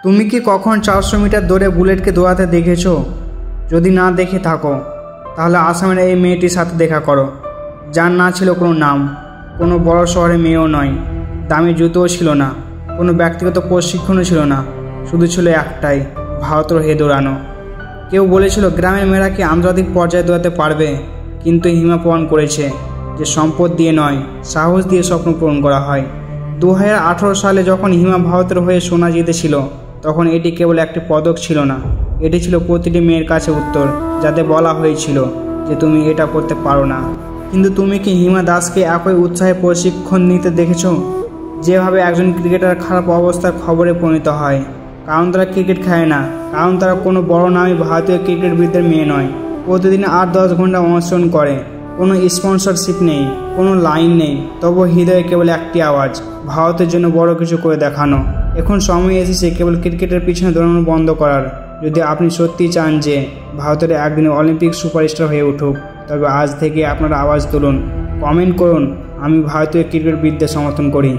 তুমি কি কখন 400 মিটার দৌড়ে বুলেটকে দৌড়াতে দেখেছো? যদি না দেখে থাকো তাহলে আসামের এই মেয়েটির সাথে দেখা করো, যার না ছিল কোনো নাম, কোনো বড় শহরে মেয়েও নয়, দামি জুতোও ছিল না, কোনো ব্যক্তিগত প্রশিক্ষণও ছিল না, শুধু ছিল একটাই, ভারতের হয়ে দৌড়ানো। কেউ বলেছিল গ্রামের মেয়েরা কি আন্তর্জাতিক পর্যায়ে দৌড়াতে পারবে, কিন্তু হিমা প্রমাণ করেছে যে সম্পদ দিয়ে নয়, সাহস দিয়ে স্বপ্ন পূরণ করা হয়। 2018 সালে যখন হিমা ভারতের হয়ে সোনা জিতেছিল, তখন এটি কেবল একটি পদক ছিল না, এটি ছিল প্রতিটি মেয়ের কাছে উত্তর, যাতে বলা হয়েছিল যে তুমি এটা করতে পারো না। কিন্তু তুমি কি হিমা দাসকে একই উৎসাহে প্রশিক্ষণ নিতে দেখেছো? যেভাবে একজন ক্রিকেটার খারাপ অবস্থার খবরে পরিণত হয়, কারণ তারা ক্রিকেট খেলে না, কারণ তারা কোনো বড় নামী ভারতীয় ক্রিকেটবিদদের মেয়ে নয়। প্রতিদিন 8-10 ঘন্টা অনুশীলন করে, কোনো স্পন্সরশিপ নেই, কোনো লাইন নেই, তবু হৃদয়ে কেবল একটি আওয়াজ, ভারতের জন্য বড় কিছু করে দেখানো। এখন সময় এসেছে কেবল ক্রিকেটের পিছনে দৌড়ানো বন্ধ করার। যদি আপনি সত্যি চান যে ভারতের একদিনে অলিম্পিক সুপারস্টার হয়ে উঠুক, তবে আজ থেকে আপনারা আওয়াজ তুলুন, কমেন্ট করুন, আমি ভারতীয় ক্রিকেটবিদদের সমর্থন করি।